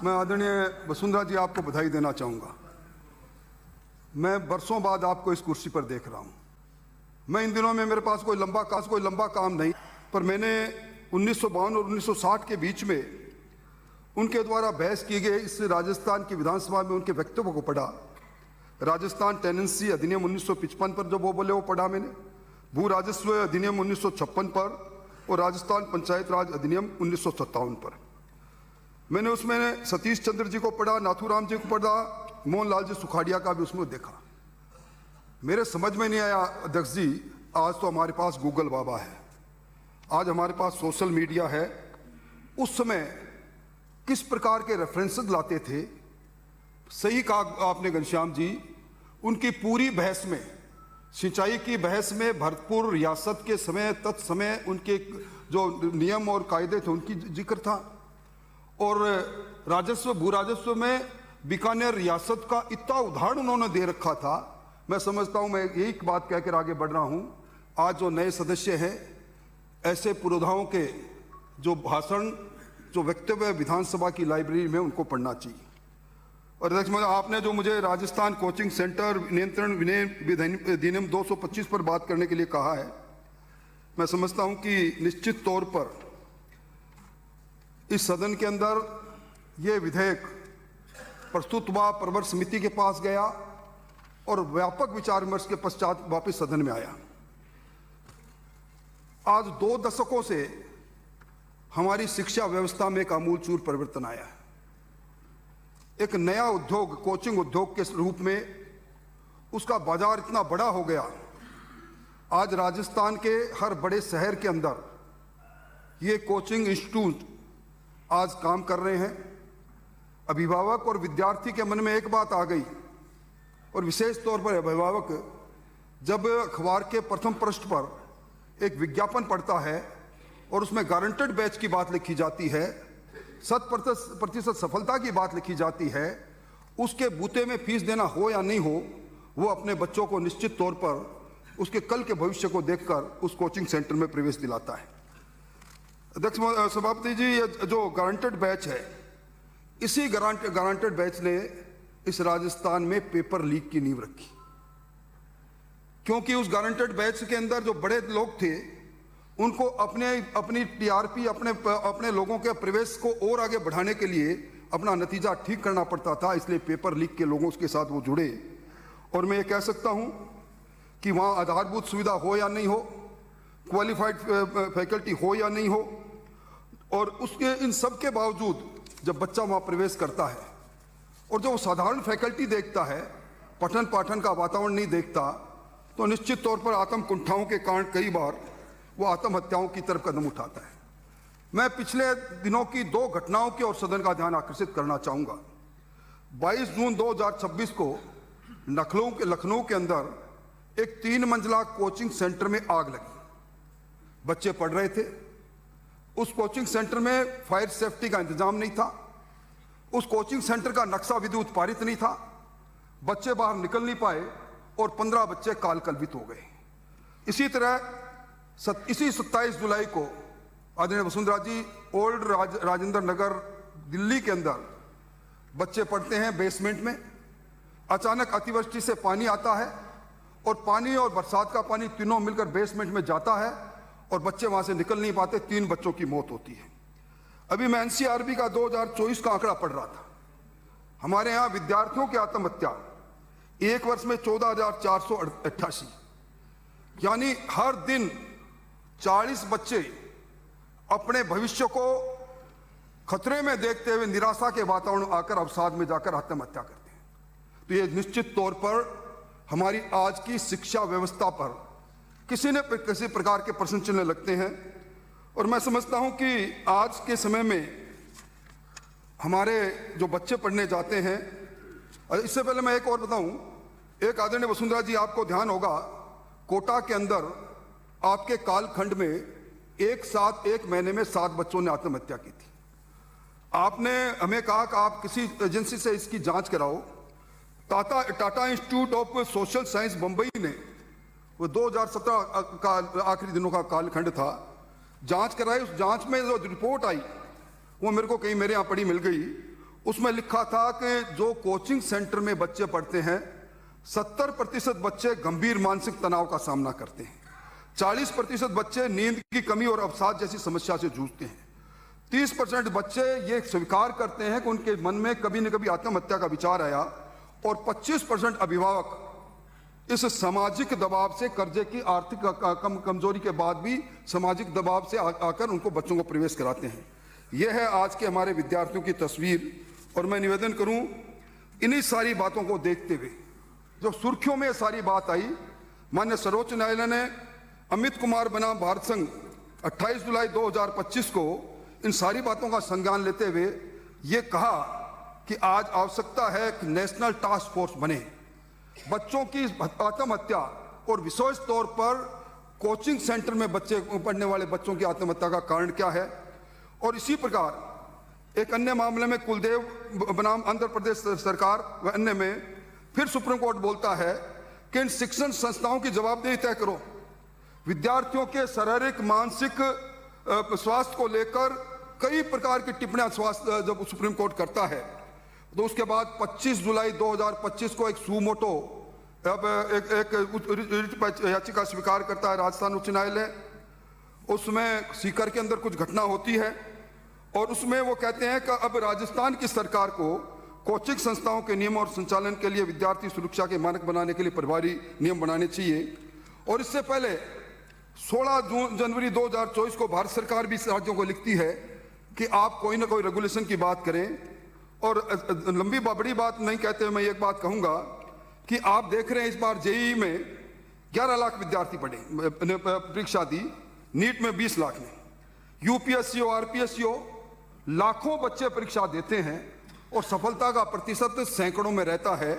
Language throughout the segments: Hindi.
मैं आदरणीय वसुंधरा जी आपको बधाई देना चाहूँगा। मैं बरसों बाद आपको इस कुर्सी पर देख रहा हूँ। मैं इन दिनों में मेरे पास कोई लंबा काम नहीं, पर मैंने 1952 और 1960 के बीच में उनके द्वारा बहस की गई इस राजस्थान की विधानसभा में उनके वक्तव्य को पढ़ा। राजस्थान टेनेंसी अधिनियम 1955 पर जो वो बोले वो पढ़ा मैंने, भू राजस्व अधिनियम 1956 पर और राजस्थान पंचायत राज अधिनियम 1957 पर। मैंने उसमें सतीश चंद्र जी को पढ़ा, नाथूराम जी को पढ़ा, मोहनलाल जी सुखाड़िया का भी उसमें देखा। मेरे समझ में नहीं आया अध्यक्ष जी, आज तो हमारे पास गूगल बाबा है, आज हमारे पास सोशल मीडिया है, उस समय किस प्रकार के रेफरेंसेस लाते थे। सही कहा आपने घनश्याम जी, उनकी पूरी बहस में, सिंचाई की बहस में भरतपुर रियासत के समय तत्समय उनके जो नियम और कायदे थे उनकी जिक्र था, और राजस्व भू राजस्व में बीकानेर रियासत का इतना उदाहरण उन्होंने दे रखा था। मैं समझता हूं, मैं यही बात कहकर आगे बढ़ रहा हूं, आज जो नए सदस्य हैं ऐसे पुरोधाओं के जो भाषण, जो वक्तव्य विधानसभा की लाइब्रेरी में उनको पढ़ना चाहिए। और अध्यक्ष महोदय, आपने जो मुझे राजस्थान कोचिंग सेंटर नियंत्रण विनय अधिनियम 225 पर बात करने के लिए कहा है, मैं समझता हूं कि निश्चित तौर पर इस सदन के अंदर ये विधेयक प्रस्तुत हुआ, प्रवर समिति के पास गया और व्यापक विचार विमर्श के पश्चात वापस सदन में आया। आज 2 दशकों से हमारी शिक्षा व्यवस्था में एक आमूलचूल परिवर्तन आया है। एक नया उद्योग, कोचिंग उद्योग के रूप में उसका बाजार इतना बड़ा हो गया। आज राजस्थान के हर बड़े शहर के अंदर ये कोचिंग इंस्टीट्यूट आज काम कर रहे हैं। अभिभावक और विद्यार्थी के मन में एक बात आ गई, और विशेष तौर पर अभिभावक जब अखबार के प्रथम पृष्ठ पर एक विज्ञापन पढ़ता है और उसमें गारंटेड बैच की बात लिखी जाती है, 100% सफलता की बात लिखी जाती है, उसके बूते में फीस देना हो या नहीं हो, वो अपने बच्चों को निश्चित तौर पर उसके कल के भविष्य को देखकर उस कोचिंग सेंटर में प्रवेश दिलाता है। अध्यक्ष सभापति जी, ये जो गारंटेड बैच है, इसी गारंटेड बैच ने इस राजस्थान में पेपर लीक की नींव रखी, क्योंकि उस गारंटेड बैच के अंदर जो बड़े लोग थे उनको अपनी टीआरपी, अपने लोगों के प्रवेश को और आगे बढ़ाने के लिए अपना नतीजा ठीक करना पड़ता था, इसलिए पेपर लीक के लोगों के साथ वो जुड़े। और मैं ये कह सकता हूं कि वहां आधारभूत सुविधा हो या नहीं हो, क्वालिफाइड फैकल्टी हो या नहीं हो, और उसके इन सब के बावजूद जब बच्चा वहां प्रवेश करता है और जो साधारण फैकल्टी देखता है, पठन पाठन का वातावरण नहीं देखता, तो निश्चित तौर पर आत्मकुंठाओं के कारण कई बार वो आत्महत्याओं की तरफ कदम उठाता है। मैं पिछले दिनों की 2 घटनाओं की ओर सदन का ध्यान आकर्षित करना चाहूंगा। 22 जून 2026 को लखनऊ के अंदर एक 3 मंजिला कोचिंग सेंटर में आग लगी। बच्चे पढ़ रहे थे, उस कोचिंग सेंटर में फायर सेफ्टी का इंतजाम नहीं था, उस कोचिंग सेंटर का नक्शा विधि उत्पादित नहीं था, बच्चे बाहर निकल नहीं पाए और 15 बच्चे काल कलवित हो गए। इसी तरह इसी 27 जुलाई को आदरणीय वसुंधरा जी, ओल्ड राजेंद्र नगर दिल्ली के अंदर बच्चे पढ़ते हैं बेसमेंट में, अचानक अतिवृष्टि से पानी आता है और पानी और बरसात का पानी तीनों मिलकर बेसमेंट में जाता है और बच्चे वहां से निकल नहीं पाते, 3 बच्चों की मौत होती है। अभी मैं एनसीआरबी का 2024 का आंकड़ा पढ़ रहा था। हमारे यहां विद्यार्थियों की आत्महत्या एक वर्ष में 14,488, यानी हर दिन 40 बच्चे अपने भविष्य को खतरे में देखते हुए निराशा के वातावरण आकर अवसाद में जाकर आत्महत्या करते हैं। तो ये निश्चित तौर पर हमारी आज की शिक्षा व्यवस्था पर किसी प्रकार के प्रश्न चिन्ह लगते हैं। और मैं समझता हूं कि आज के समय में हमारे जो बच्चे पढ़ने जाते हैं, इससे पहले मैं एक और बताऊं, एक आदरणीय वसुंधरा जी, आपको ध्यान होगा कोटा के अंदर आपके कालखंड में एक महीने में 7 बच्चों ने आत्महत्या की थी। आपने हमें कहा कि आप किसी एजेंसी से इसकी जांच कराओ। Tata institute of social science Bombay ने, वो 2017 का आखिरी दिनों का कालखंड था, जांच कराई। उस जांच में जो रिपोर्ट आई वो मेरे को कहीं मेरे यहाँ पड़ी मिल गई। उसमें लिखा था कि जो कोचिंग सेंटर में बच्चे पढ़ते हैं 70% बच्चे गंभीर मानसिक तनाव का सामना करते हैं, 40% बच्चे नींद की कमी और अवसाद जैसी समस्या से जूझते हैं, 30% बच्चे ये स्वीकार करते हैं कि उनके मन में कभी न कभी आत्महत्या का विचार आया, और 25% अभिभावक इस सामाजिक दबाव से, कर्जे की आर्थिक कमजोरी के बाद भी सामाजिक दबाव से आकर उनको बच्चों को प्रवेश कराते हैं। यह है आज के हमारे विद्यार्थियों की तस्वीर। और मैं निवेदन करूं, इन्हीं सारी बातों को देखते हुए जो सुर्खियों में सारी बात आई, माननीय सर्वोच्च न्यायालय ने अमित कुमार बनाम भारत संघ 28 जुलाई 2025 को इन सारी बातों का संज्ञान लेते हुए ये कहा कि आज आवश्यकता है कि नेशनल टास्क फोर्स बने, बच्चों की आत्महत्या और विशेष तौर पर कोचिंग सेंटर में बच्चे पढ़ने वाले बच्चों की आत्महत्या का कारण क्या है। और इसी प्रकार एक अन्य मामले में कुलदेव बनाम आंध्र प्रदेश सरकार व अन्य में फिर सुप्रीम कोर्ट बोलता है कि इन शिक्षण संस्थाओं की जवाबदेही तय करो। विद्यार्थियों के शारीरिक मानसिक स्वास्थ्य को लेकर कई प्रकार की टिप्पणियां स्वास्थ्य जब सुप्रीम कोर्ट करता है, तो उसके बाद 25 जुलाई 2025 को एक सुमोटो एक याचिका स्वीकार करता है राजस्थान उच्च न्यायालय। उसमें सीकर के अंदर कुछ घटना होती है और उसमें वो कहते हैं कि अब राजस्थान की सरकार को कोचिंग संस्थाओं के नियम और संचालन के लिए विद्यार्थी सुरक्षा के मानक बनाने के लिए प्रभावी नियम बनाने चाहिए। और इससे पहले 16 जनवरी 2024 को भारत सरकार भी राज्यों को लिखती है कि आप कोई ना कोई रेगुलेशन की बात करें। और लंबी बड़ी बात नहीं कहते हुए मैं एक बात कहूंगा कि आप देख रहे हैं इस बार जेईई में 11 लाख विद्यार्थी परीक्षा दी, नीट में 20 लाख ने, यूपीएससी और आरपीएससी लाखों बच्चे परीक्षा देते हैं और सफलता का प्रतिशत सैकड़ों में रहता है।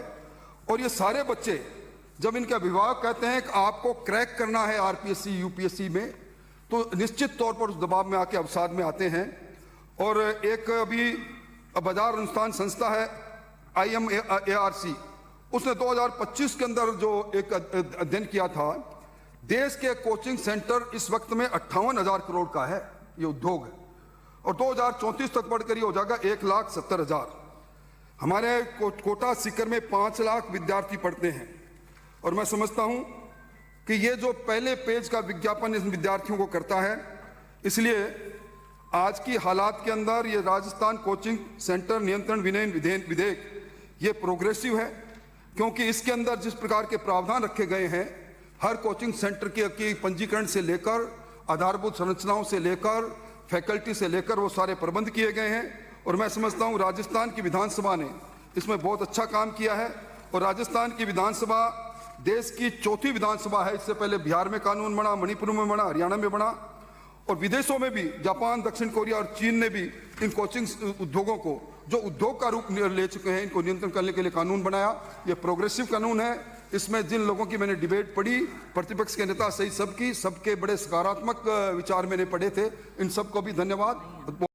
और ये सारे बच्चे जब इनके अभिभावक कहते हैं कि आपको क्रैक करना है आरपीएससी यूपीएससी में, तो निश्चित तौर पर उस दबाव में आके अवसाद में आते हैं। और एक अभी बाजार अनुसंधान संस्था है IMARC, उसने 2025 के अंदर जो एक अध्ययन किया था, देश के कोचिंग सेंटर इस वक्त में 58,000 करोड़ का है ये उद्योग है, और 2034 तक बढ़कर ये हो जाएगा 1,70,000। हमारे कोटा सीकर में 5 लाख विद्यार्थी पढ़ते हैं। और मैं समझता हूं कि ये जो पहले पेज का विज्ञापन इन विद्यार्थियों को करता है, इसलिए आज की हालात के अंदर ये राजस्थान कोचिंग सेंटर नियंत्रण विधेयक ये प्रोग्रेसिव है, क्योंकि इसके अंदर जिस प्रकार के प्रावधान रखे गए हैं, हर कोचिंग सेंटर के पंजीकरण से लेकर आधारभूत संरचनाओं से लेकर फैकल्टी से लेकर वो सारे प्रबंध किए गए हैं। और मैं समझता हूँ राजस्थान की विधानसभा ने इसमें बहुत अच्छा काम किया है। और राजस्थान की विधानसभा देश की चौथी विधानसभा है। इससे पहले बिहार में कानून बना, मणिपुर में बना, हरियाणा में बना, और विदेशों में भी जापान, दक्षिण कोरिया और चीन ने भी इन कोचिंग उद्योगों को जो उद्योग का रूप ले चुके हैं, इनको नियंत्रण करने के लिए कानून बनाया। ये प्रोग्रेसिव कानून है। इसमें जिन लोगों की मैंने डिबेट पढ़ी, प्रतिपक्ष के नेता सहित सबके बड़े सकारात्मक विचार मैंने पढ़े थे, इन सबको भी धन्यवाद।